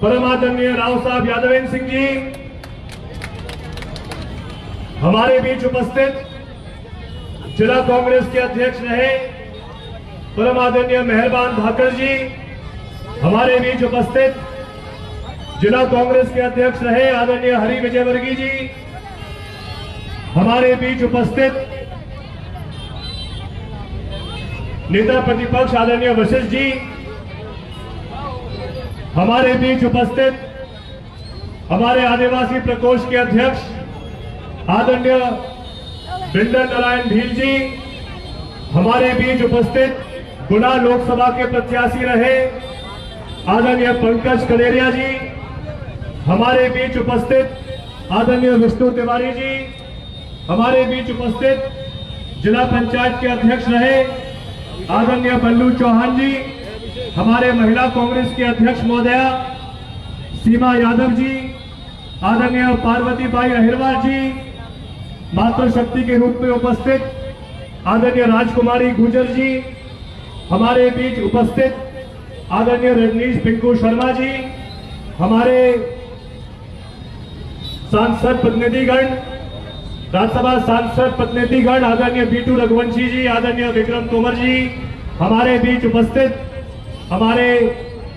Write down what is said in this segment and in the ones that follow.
परम आदरणीय राव साहब यादवेंद्र सिंह जी, हमारे बीच उपस्थित जिला कांग्रेस के अध्यक्ष रहे परम आदरणीय मेहरबान भाकर जी, हमारे बीच उपस्थित जिला कांग्रेस के अध्यक्ष रहे आदरणीय हरि विजयवर्गीय जी, हमारे बीच उपस्थित नेता प्रतिपक्ष आदरणीय वशिष्ठ जी, हमारे बीच उपस्थित हमारे आदिवासी प्रकोष्ठ के अध्यक्ष आदरणीय बिंदर नारायण भील जी, हमारे बीच उपस्थित गुना लोकसभा के प्रत्याशी रहे आदरणीय पंकज कलेरिया जी, हमारे बीच उपस्थित आदरणीय विष्णु तिवारी जी, हमारे बीच उपस्थित जिला पंचायत के अध्यक्ष रहे आदरणीय बल्लू चौहान जी, हमारे महिला कांग्रेस के अध्यक्ष महोदया सीमा यादव जी, आदरणीय पार्वती बाई अहिरवार जी, मातृशक्ति के रूप में उपस्थित आदरणीय राजकुमारी गुजर जी, हमारे बीच उपस्थित आदरणीय रजनीश पिंकू शर्मा जी, हमारे सांसद प्रतिनिधिगण, राज्यसभा सांसद प्रतिनिधिगण आदरणीय बीटू रघुवंशी जी, आदरणीय विक्रम तोमर जी, हमारे बीच उपस्थित हमारे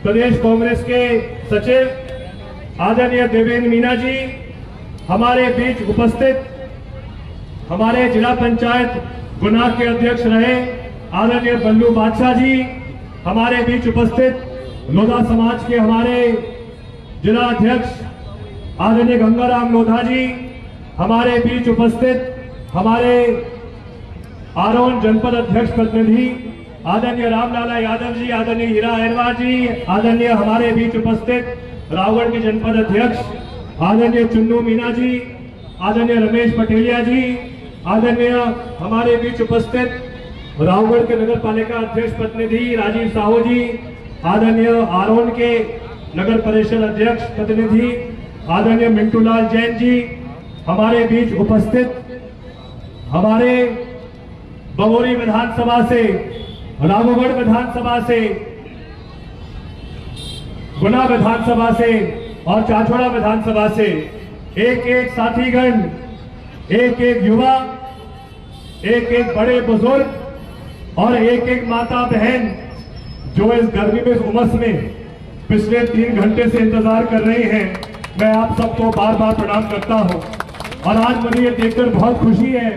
प्रदेश कांग्रेस के सचिव आदरणीय देवेंद्र मीना जी, हमारे बीच उपस्थित हमारे जिला पंचायत गुना के अध्यक्ष रहे आदरणीय बल्लू बादशाह जी, हमारे बीच उपस्थित लोधा समाज के हमारे जिला अध्यक्ष आदरणीय गंगाराम लोधा जी, हमारे बीच उपस्थित हमारे आरोन जनपद अध्यक्ष प्रतिनिधि आदरणीय रामलाला यादव जी, आदरणीय हीरा अहिरवार जी, आदरणीय हमारे बीच उपस्थित रावगढ़ के जनपद अध्यक्ष आदरणीय चुन्नू मीना जी, आदरणीय रमेश पटेलिया जी, आदरणीय हमारे बीच उपस्थित रावगढ़ के नगर पालिका अध्यक्ष प्रतिनिधि राजीव साहू जी, आदरणीय आरोन के नगर परिषद अध्यक्ष प्रतिनिधि आदरणीय मिंटूलाल जैन जी, हमारे बीच उपस्थित हमारे बगोरी विधानसभा से, रामगढ़ विधानसभा से, गुना विधानसभा से और चाचौड़ा विधानसभा से एक एक साथीगण, एक एक युवा, एक एक बड़े बुजुर्ग और एक एक माता बहन जो इस गर्मी में, इस उमस में पिछले 3 घंटे से इंतजार कर रहे हैं, मैं आप सबको बार बार प्रणाम करता हूं। और आज मुझे ये देखकर बहुत खुशी है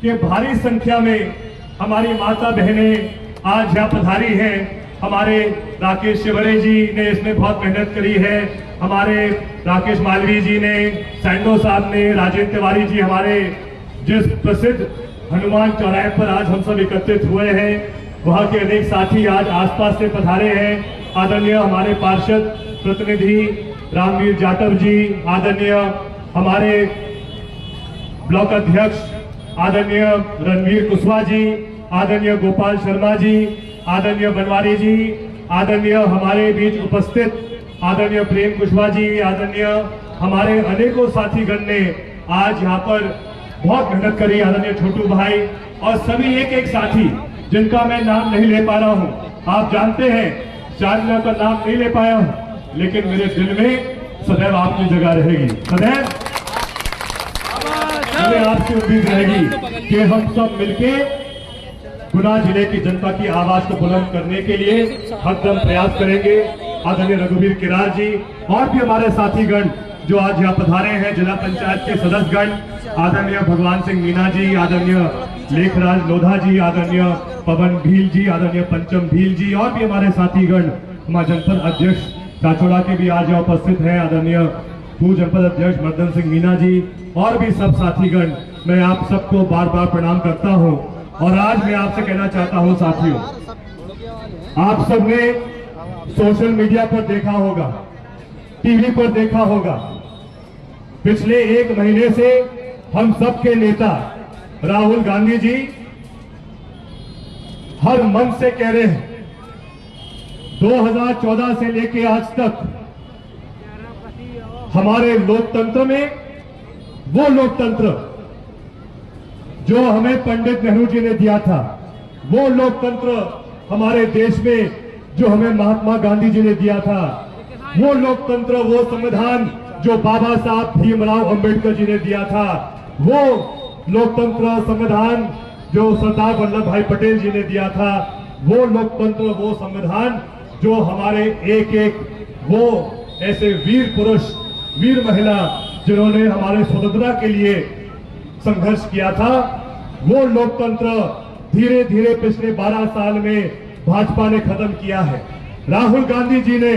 कि भारी संख्या में हमारी माता बहनें आज यहाँ पधारी हैं। हमारे राकेश शिवरे जी ने इसमें बहुत मेहनत करी है, हमारे राकेश मालवीय जी ने, सैंडो साहब ने, राजेंद्र तिवारी जी, हमारे जिस प्रसिद्ध हनुमान चौराहे पर आज हम सब एकत्रित हुए हैं, वहाँ के अनेक साथी आज आसपास से पधारे हैं। आदरणीय हमारे पार्षद प्रतिनिधि रामवीर जाटव जी, आदरणीय हमारे ब्लॉक अध्यक्ष आदरणीय रणवीर कुशवाहा जी, आदरणीय गोपाल शर्मा जी, आदरणीय बनवारी जी, आदरणीय हमारे बीच उपस्थित आदरणीय प्रेम कुशवाहा जी, आदरणीय हमारे अनेकों साथीगण ने आज यहाँ पर बहुत मेहनत करी, आदरणीय छोटू भाई और सभी एक एक साथी जिनका मैं नाम नहीं ले पा रहा हूँ। आप जानते हैं शायद मैं का नाम नहीं ले पाया हूँ, लेकिन मेरे दिल में सदैव आपकी जगह रहेगी, सदैव मुझे आपसे उम्मीद रहेगी कि हम सब मिलके गुना जिले की जनता की आवाज को बुलंद करने के लिए हरदम प्रयास करेंगे। आदरणीय रघुवीर किरार जी और भी हमारे साथीगण जो आज यहाँ पधारे हैं, जिला पंचायत के सदस्यगण आदरणीय भगवान सिंह मीना जी, आदरणीय लेखराज लोधा जी, आदरणीय पवन भील जी, आदरणीय पंचम भील जी और भी हमारे साथीगण, हमारे जनपद अध्यक्ष चाचौड़ा के भी आज यहाँ उपस्थित हैं, आदरणीय पूर्व जनपद अध्यक्ष मर्दन सिंह मीना जी और भी सब साथीगण, मैं आप सबको बार बार प्रणाम करता हूं। और आज मैं आपसे कहना चाहता हूं साथियों, आप सबने सोशल मीडिया पर देखा होगा, टीवी पर देखा होगा, पिछले 1 महीने से हम सबके नेता राहुल गांधी जी हर मन से कह रहे हैं 2014 से लेके आज तक हमारे लोकतंत्र में वो लोकतंत्र जो हमें पंडित नेहरू जी ने दिया था, वो लोकतंत्र हमारे देश में जो हमें महात्मा गांधी जी ने दिया था, वो लोकतंत्र, वो संविधान जो बाबा साहब भीमराव अंबेडकर जी ने दिया था, वो लोकतंत्र संविधान जो सरदार वल्लभ भाई पटेल जी ने दिया था, वो लोकतंत्र, वो संविधान जो हमारे एक एक वो ऐसे वीर पुरुष, वीर महिला जिन्होंने हमारे स्वतंत्रता के लिए संघर्ष किया था, वो लोकतंत्र धीरे धीरे पिछले 12 साल में भाजपा ने खत्म किया है। राहुल गांधी जी ने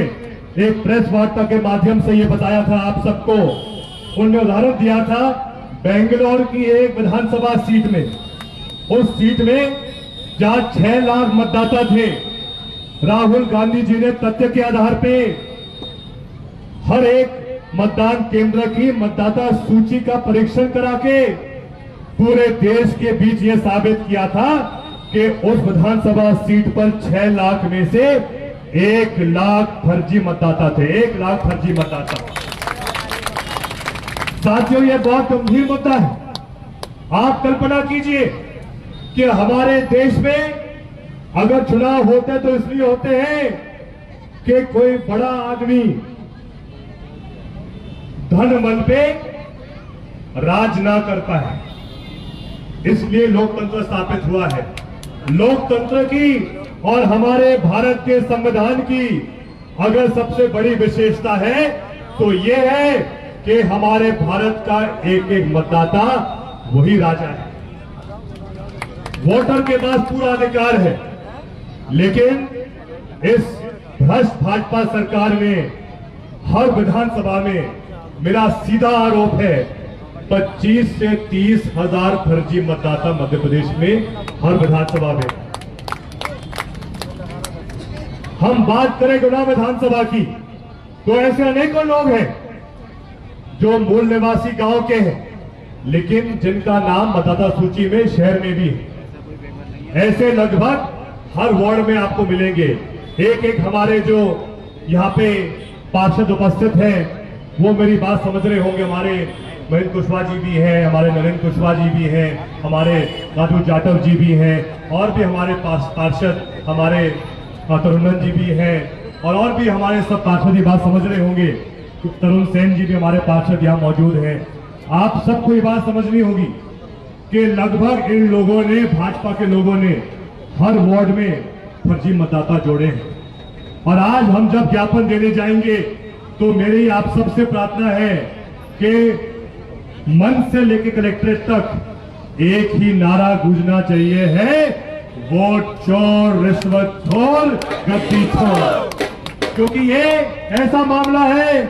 एक प्रेस वार्ता के माध्यम से ये बताया था आप सबको, उन्होंने उदाहरण दिया था बेंगलोर की एक विधानसभा सीट में, उस सीट में जहां 6 लाख मतदाता थे, राहुल गांधी जी ने तथ्य के आधार पे हर एक मतदान केंद्र की मतदाता सूची का परीक्षण करा के पूरे देश के बीच यह साबित किया था कि उस विधानसभा सीट पर 6 लाख में से 1 लाख फर्जी मतदाता थे, 1 लाख फर्जी मतदाता। साथियों, यह बहुत गंभीर मुद्दा है। आप कल्पना कीजिए कि हमारे देश में अगर चुनाव होते तो इसलिए होते हैं कि कोई बड़ा आदमी धन बल पे राज ना कर पाए, इसलिए लोकतंत्र स्थापित हुआ है। लोकतंत्र की और हमारे भारत के संविधान की अगर सबसे बड़ी विशेषता है तो यह है कि हमारे भारत का एक एक मतदाता वही राजा है। वोटर के पास पूरा अधिकार है, लेकिन इस भ्रष्ट भाजपा सरकार में हर विधानसभा में, मेरा सीधा आरोप है, 25 से 30 हजार फर्जी मतदाता मध्य प्रदेश में हर विधानसभा में। हम बात करें गुना विधानसभा की तो ऐसे अनेकों लोग हैं जो मूल निवासी गांव के हैं, लेकिन जिनका नाम मतदाता सूची में शहर में भी है। ऐसे लगभग हर वार्ड में आपको मिलेंगे। एक एक हमारे जो यहाँ पे पार्षद उपस्थित हैं वो मेरी बात समझ रहे होंगे। हमारे महेंद्र कुशवाहा जी भी हैं, हमारे नरेंद्र कुशवाहा जी भी हैं, हमारे राजू जाटव जी भी हैं, और भी हमारे पार्षद हमारे तरुणन जी भी हैं, और भी हमारे सब पार्षद ये बात समझ रहे होंगे। तरुण सेन जी भी हमारे पार्षद यहाँ मौजूद हैं। आप सबको ये बात समझनी होगी कि लगभग इन लोगों ने, भाजपा के लोगों ने हर वार्ड में फर्जी मतदाता जोड़े हैं। और आज हम जब ज्ञापन देने जाएंगे तो मेरी आप सबसे प्रार्थना है कि मंच से लेकर कलेक्ट्रेट तक एक ही नारा गूंजना चाहिए है, वोट चोर, रिश्वत चोर, गद्दी चोर। क्योंकि ये ऐसा मामला है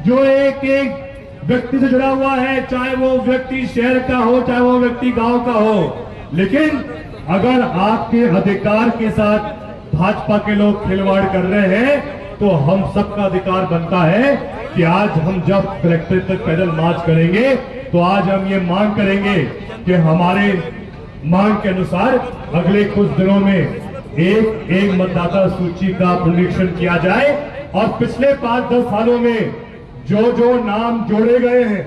जो एक एक व्यक्ति से जुड़ा हुआ है, चाहे वो व्यक्ति शहर का हो, चाहे वो व्यक्ति गांव का हो। लेकिन अगर आपके अधिकार के साथ भाजपा के लोग खिलवाड़ कर रहे हैं तो हम सबका अधिकार बनता है कि आज हम जब कलेक्ट्रेट तक पैदल मार्च करेंगे तो आज हम ये मांग करेंगे कि हमारे मांग के अनुसार अगले कुछ दिनों में एक एक मतदाता सूची का पुनरीक्षण किया जाए और पिछले 5-10 सालों में जो जो नाम जोड़े गए हैं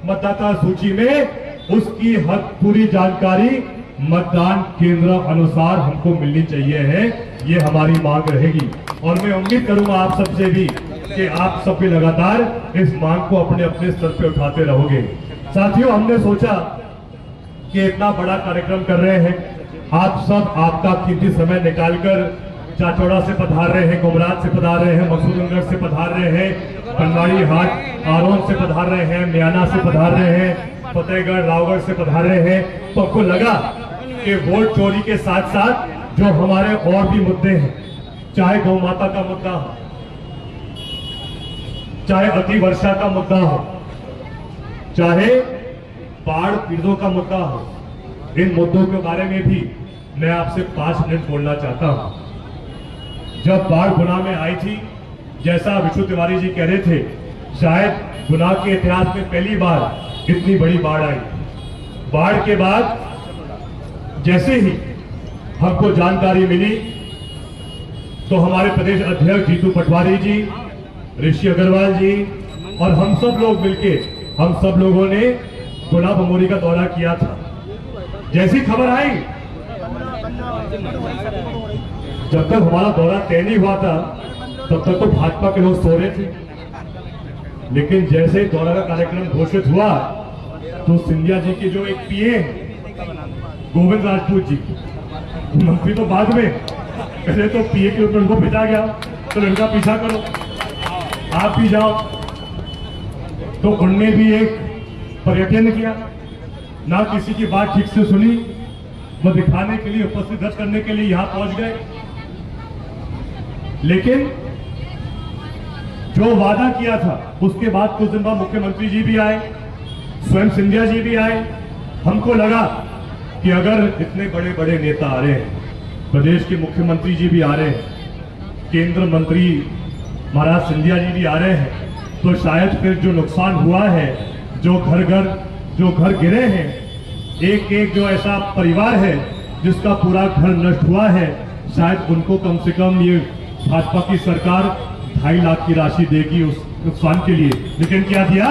मतदाता सूची में उसकी हर पूरी जानकारी मतदान केंद्र अनुसार हमको मिलनी चाहिए है। ये हमारी मांग रहेगी और मैं उम्मीद करूंगा आप सबसे भी कि आप सब भी लगातार इस मांग को अपने अपने स्तर पे उठाते रहोगे। साथियों, हमने सोचा कि इतना बड़ा कार्यक्रम कर रहे हैं, आप सब आपका कीमती समय निकालकर चाचौड़ा से पधार रहे हैं, कुमरात से पधार रहे हैं, मकसूदनगर से पधार रहे हैं, बनवाड़ी हाट आरोन से पधार रहे हैं, मियाना से पधार रहे हैं, फतेहगढ़ रावगढ़ से पधार रहे हैं। तो आपको लगा कि वोट चोरी के साथ साथ जो हमारे और भी मुद्दे हैं, चाहे गौ माता का मुद्दा हो, चाहे अति वर्षा का मुद्दा हो, चाहे बाढ़ पीड़ितों का मुद्दा हो, इन मुद्दों के बारे में भी मैं आपसे 5 मिनट बोलना चाहता हूं। जब बाढ़ गुना में आई थी, जैसा विशु तिवारी जी कह रहे थे, शायद गुना के इतिहास में पहली बार इतनी बड़ी बाढ़ आई। बाढ़ के बाद जैसे ही हमको जानकारी मिली तो हमारे प्रदेश अध्यक्ष जीतू पटवारी जी, ऋषि अग्रवाल जी और हम सब लोग मिलके, हम सब लोगों ने गुना बमोरी का दौरा किया था। जैसी खबर आई, जब तक हमारा दौरा तय नहीं हुआ था तब तक तो भाजपा के लोग सो रहे थे, लेकिन जैसे ही दौरा का कार्यक्रम घोषित हुआ तो सिंधिया जी के जो एक पीए गोविंद राजपूत जी, मंत्री तो बाद में, पहले तो पीए के ऊपर उनको भेजा गया, तो इनका पीछा करो, आप भी जाओ। तो उनने भी एक पर्यटन किया, ना किसी की बात ठीक से सुनी, वो दिखाने के लिए, उपस्थित दर्ज करने के लिए यहां पहुंच गए। लेकिन जो वादा किया था उसके बाद कुछ दिन बाद मुख्यमंत्री जी भी आए, स्वयं सिंधिया जी भी आए। हमको लगा कि अगर इतने बड़े बड़े नेता आ रहे हैं, प्रदेश के मुख्यमंत्री जी भी आ रहे हैं, केंद्र मंत्री महाराज सिंधिया जी भी आ रहे हैं, तो शायद फिर जो नुकसान हुआ है, जो घर गिरे हैं, एक एक जो ऐसा परिवार है जिसका पूरा घर नष्ट हुआ है, शायद उनको कम से कम ये भाजपा की सरकार 2.5 लाख की राशि देगी उस नुकसान के लिए। लेकिन क्या दिया?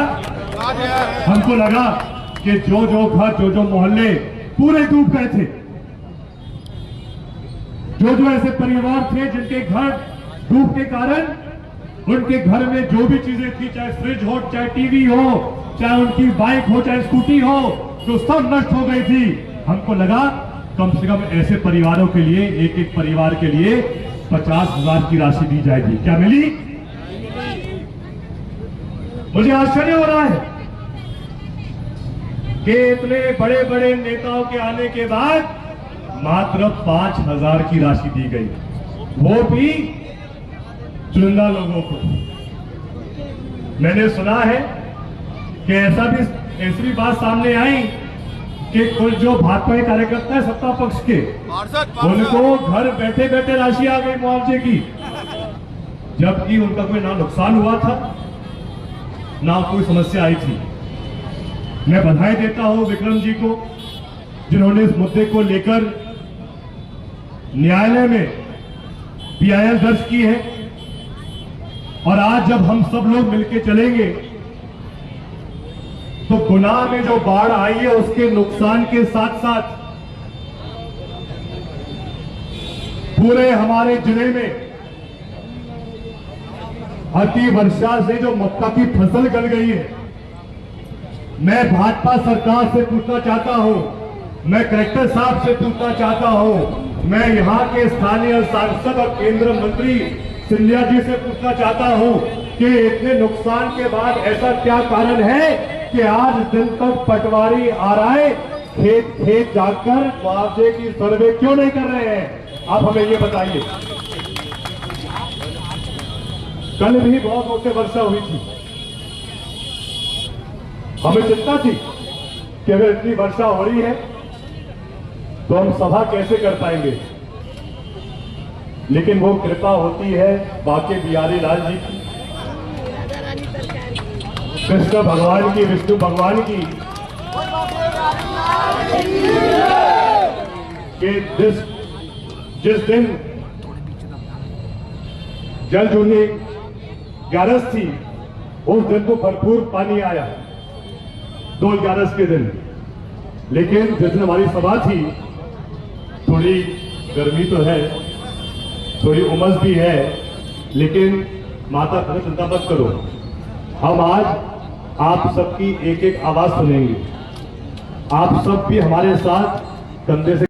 हमको लगा कि जो घर, जो मोहल्ले पूरे डूब गए थे, जो ऐसे परिवार थे जिनके घर डूब के कारण उनके घर में जो भी चीजें थी, चाहे फ्रिज हो, चाहे टीवी हो, चाहे उनकी बाइक हो, चाहे स्कूटी हो, जो सब नष्ट हो गई थी। हमको लगा कम से कम ऐसे परिवारों के लिए, एक एक परिवार के लिए 50,000 की राशि दी जाएगी। क्या मिली? मुझे आश्चर्य हो रहा है कि इतने बड़े बड़े नेताओं के आने के बाद मात्र 5,000 की राशि दी गई, वो भी चुनिंदा लोगों को। मैंने सुना है कि ऐसी भी बात सामने आई कि कुछ जो भाजपा के कार्यकर्ता है सत्ता पक्ष के, उनको घर बैठे बैठे राशि आ गई मुआवजे की, जबकि उनका कोई ना नुकसान हुआ था, ना कोई समस्या आई थी। मैं बधाई देता हूं विक्रम जी को, जिन्होंने इस मुद्दे को लेकर न्यायालय में PIL दर्ज की है। और आज जब हम सब लोग मिलकर चलेंगे तो गुनाह में जो बाढ़ आई है उसके नुकसान के साथ साथ पूरे हमारे जिले में अति वर्षा से जो मक्का की फसल गल गई है, मैं भाजपा सरकार से पूछना चाहता हूं, मैं कलेक्टर साहब से पूछना चाहता हूं, मैं यहां के स्थानीय सांसद और केंद्र मंत्री सिंधिया जी से पूछना चाहता हूं कि इतने नुकसान के बाद ऐसा क्या कारण है कि आज दिन तक पटवारी आ रहा है, खेत खेत जाकर मुआवजे की सर्वे क्यों नहीं कर रहे हैं? आप हमें ये बताइए। कल भी बहुत जोर से वर्षा हुई थी, हमें चिंता थी कि अगर इतनी वर्षा हो रही है तो हम सभा कैसे कर पाएंगे, लेकिन वो कृपा होती है बाके बिहारी लाल जी की, कृष्ण भगवान की, विष्णु भगवान की, कि जिस दिन जल जूनी ग्यारस थी उस दिन को भरपूर पानी आया, 2/11 के दिन। लेकिन जिस दिन हमारी सभा थी, थोड़ी गर्मी तो है, थोड़ी उमस भी है, लेकिन माता पिता चिंता मत करो, हम आज आप सबकी एक एक आवाज सुनेंगे। आप सब भी हमारे साथ कंधे से